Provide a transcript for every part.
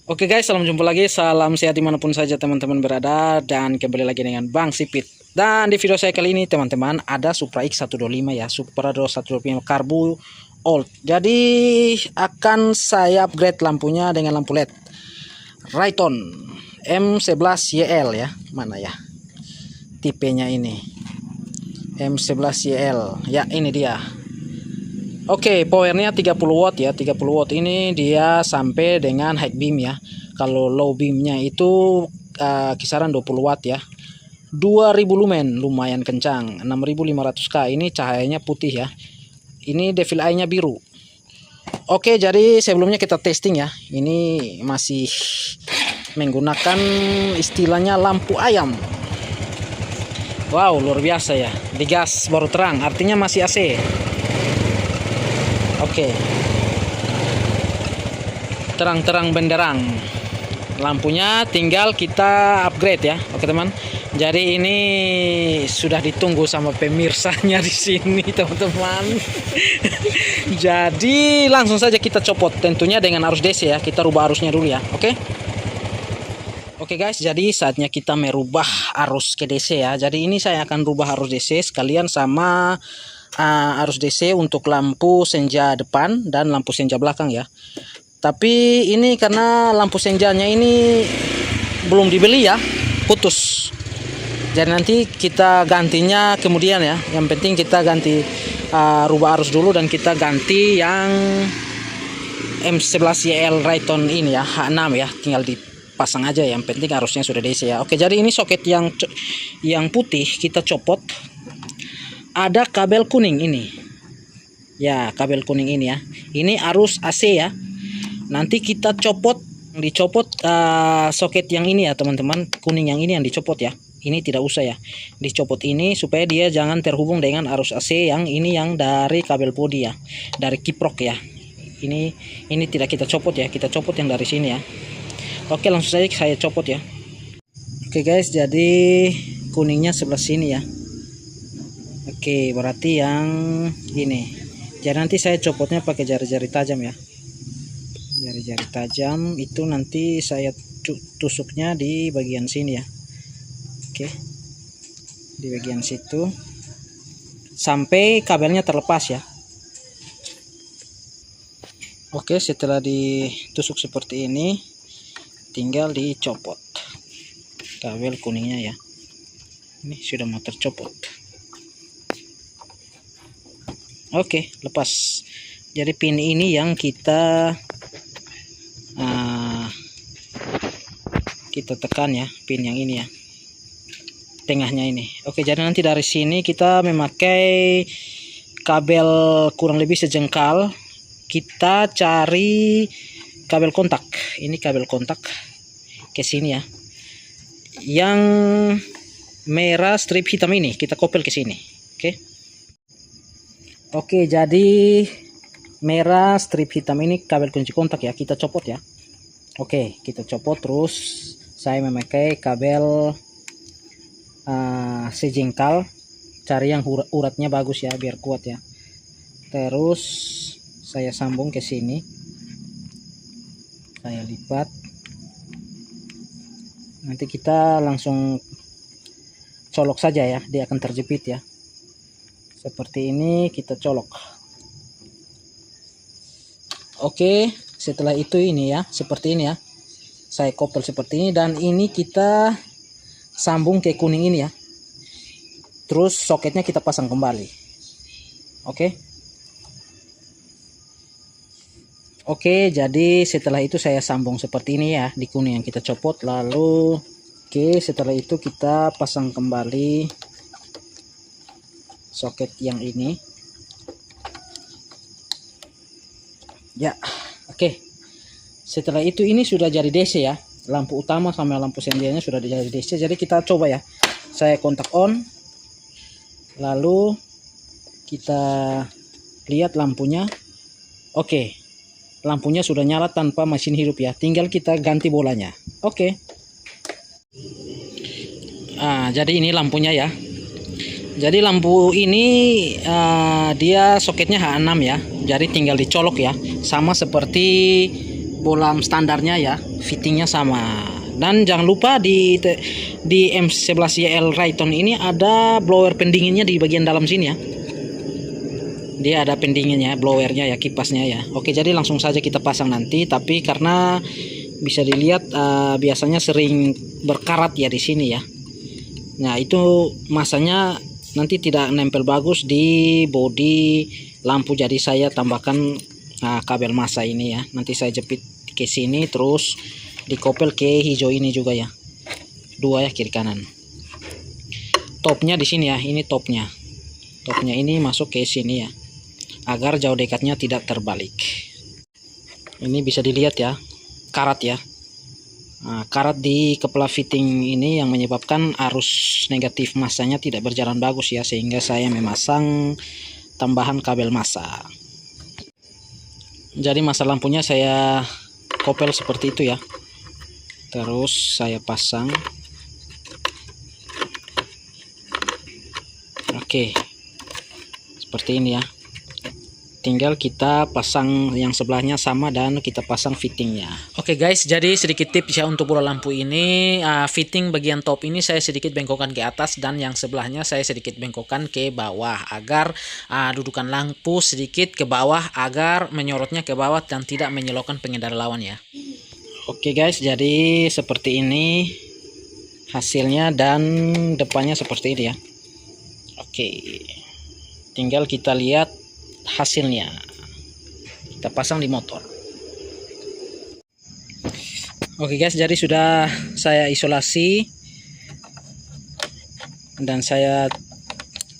Oke guys, salam jumpa lagi, salam sehat dimanapun saja teman-teman berada. Dan kembali lagi dengan Bang Sipit. Dan di video saya kali ini teman-teman, ada Supra X125 ya, Supra 125 Karbu Old. Jadi akan saya upgrade lampunya dengan lampu LED Rayton M11YL ya. Mana ya tipenya ini, M11YL ya, ini dia. Oke, powernya 30 watt ya, 30 watt ini dia sampai dengan high beam ya. Kalau low beamnya itu kisaran 20 watt ya. 2000 lumen, lumayan kencang. 6500K, ini cahayanya putih ya. Ini devil eye-nya biru. Oke, jadi sebelumnya kita testing ya. Ini masih menggunakan istilahnya lampu ayam. Wow, luar biasa ya. Digas baru terang, artinya masih AC. Oke, terang-terang benderang, lampunya tinggal kita upgrade ya. Oke teman, jadi ini sudah ditunggu sama pemirsanya di sini teman-teman. Jadi langsung saja kita copot, tentunya dengan arus DC ya. Kita rubah arusnya dulu ya. Oke guys, jadi saatnya kita merubah arus ke DC ya. Jadi ini saya akan rubah arus DC sekalian sama arus DC untuk lampu senja depan dan lampu senja belakang ya. Tapi ini karena lampu senjanya ini belum dibeli ya, putus. Jadi nanti kita gantinya kemudian ya. Yang penting kita ganti rubah arus dulu dan kita ganti yang M11YL Rayton ini ya, H6 ya. Tinggal dipasang aja, yang penting arusnya sudah DC ya. Oke, jadi ini soket yang putih kita copot. Ada kabel kuning ini ya, kabel kuning ini ya, ini arus AC ya. Nanti kita dicopot soket yang ini ya teman-teman, kuning yang ini yang dicopot ya. Ini tidak usah ya dicopot ini, supaya dia jangan terhubung dengan arus AC yang ini, yang dari kabel bodi ya, dari kiprok ya. Ini tidak kita copot ya, kita copot yang dari sini ya. Oke, langsung saja saya copot ya. Oke guys, jadi kuningnya sebelah sini ya. Oke, berarti yang ini. Jadi nanti saya copotnya pakai jari-jari tajam ya. Jari-jari tajam itu nanti saya tusuknya di bagian sini ya. Oke, di bagian situ sampai kabelnya terlepas ya. Oke, setelah ditusuk seperti ini, tinggal dicopot kabel kuningnya ya. Ini sudah mau tercopot. Oke, lepas. Jadi pin ini yang kita tekan ya, pin yang ini ya, tengahnya ini. Oke, jadi nanti dari sini kita memakai kabel kurang lebih sejengkal. Kita cari kabel kontak. Ini kabel kontak ke sini ya. Yang merah strip hitam ini kita kopel ke sini. Oke, jadi merah strip hitam ini kabel kunci kontak ya, kita copot ya. Oke, kita copot. Terus saya memakai kabel sejengkal, cari yang uratnya bagus ya, biar kuat ya. Terus saya sambung ke sini, saya lipat. Nanti kita langsung colok saja ya, dia akan terjepit ya. Seperti ini kita colok. Oke, setelah itu ini ya, seperti ini ya. Saya kopel seperti ini, dan ini kita sambung ke kuning ini ya. Terus soketnya kita pasang kembali. Oke, jadi setelah itu saya sambung seperti ini ya, di kuning yang kita copot. Lalu setelah itu kita pasang kembali soket yang ini ya. Oke, setelah itu ini sudah jadi DC ya, lampu utama sama lampu senjanya sudah jadi DC. Jadi kita coba ya, saya kontak on, lalu kita lihat lampunya. Oke, lampunya sudah nyala tanpa mesin hidup ya, tinggal kita ganti bolanya. Oke, jadi ini lampunya ya. Jadi lampu ini dia soketnya H6 ya. Jadi tinggal dicolok ya. Sama seperti bolam standarnya ya, fittingnya sama. Dan jangan lupa di M11YL Rayton ini ada blower pendinginnya di bagian dalam sini ya. Dia ada pendinginnya, blowernya ya, kipasnya ya. Oke, jadi langsung saja kita pasang nanti. Tapi karena bisa dilihat biasanya sering berkarat ya di sini ya. Nah, itu masanya nanti tidak nempel bagus di bodi lampu. Jadi saya tambahkan kabel masa ini ya. Nanti saya jepit ke sini, terus dikopel ke hijau ini juga ya. Dua ya, kiri kanan. Topnya di sini ya, ini topnya. Topnya ini masuk ke sini ya, agar jauh dekatnya tidak terbalik. Ini bisa dilihat ya, karat ya. Nah, karat di kepala fitting ini yang menyebabkan arus negatif masanya tidak berjalan bagus ya, sehingga saya memasang tambahan kabel masa. Jadi masa lampunya saya kopel seperti itu ya, terus saya pasang. Oke, seperti ini ya. Tinggal kita pasang yang sebelahnya sama dan kita pasang fittingnya. Oke guys, jadi sedikit tips ya untuk bola lampu ini. Fitting bagian top ini saya sedikit bengkokkan ke atas, dan yang sebelahnya saya sedikit bengkokkan ke bawah, agar dudukan lampu sedikit ke bawah, agar menyorotnya ke bawah dan tidak menyilaukan pengendara lawan ya. Oke guys, jadi seperti ini hasilnya, dan depannya seperti ini ya. Oke, tinggal kita lihat hasilnya. Kita pasang di motor. Oke guys, jadi sudah saya isolasi dan saya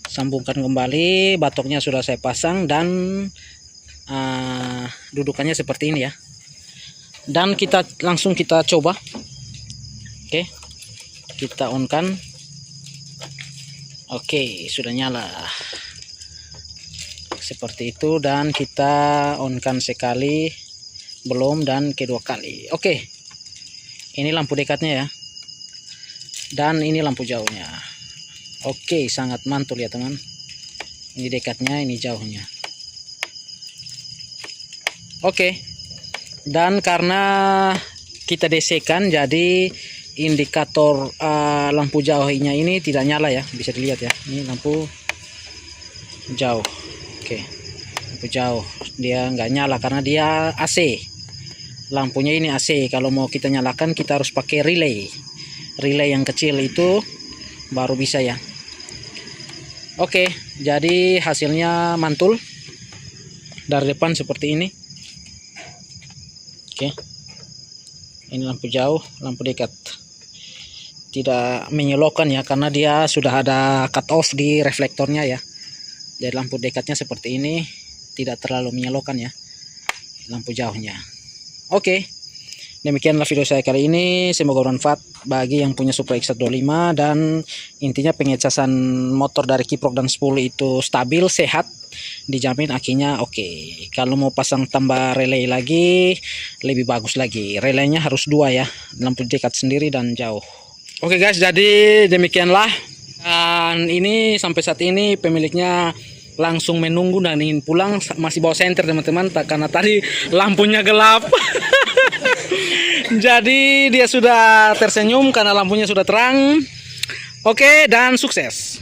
sambungkan kembali. Batoknya sudah saya pasang, dan dudukannya seperti ini ya. Dan kita langsung kita coba. Oke, kita on kan. Oke, sudah nyala seperti itu, dan kita on kan sekali, belum, dan kedua kali. Oke, ini lampu dekatnya ya, dan ini lampu jauhnya. Oke, sangat mantul ya teman. Ini dekatnya, ini jauhnya. Oke, dan karena kita DC-kan, jadi indikator lampu jauhnya ini tidak nyala ya, bisa dilihat ya. Ini lampu jauh. Oke, lampu jauh dia nggak nyala karena dia AC. Lampunya ini AC. Kalau mau kita nyalakan, kita harus pakai relay yang kecil itu baru bisa ya. Oke, jadi hasilnya mantul dari depan seperti ini. Oke, ini lampu jauh, lampu dekat tidak menyilaukan ya, karena dia sudah ada cut off di reflektornya ya. Jadi lampu dekatnya seperti ini, tidak terlalu menyilaukan ya lampu jauhnya. Oke, demikianlah video saya kali ini. Semoga bermanfaat bagi yang punya Supra X125, dan intinya pengecasan motor dari kiprok dan spool itu stabil, sehat, dijamin akinya oke. Kalau mau pasang tambah relay lagi, lebih bagus lagi. Relaynya harus dua ya, lampu dekat sendiri dan jauh. Oke guys, jadi demikianlah. Dan ini sampai saat ini pemiliknya langsung menunggu dan ingin pulang, masih bawa senter teman-teman, karena tadi lampunya gelap. Jadi dia sudah tersenyum karena lampunya sudah terang. Oke, dan sukses.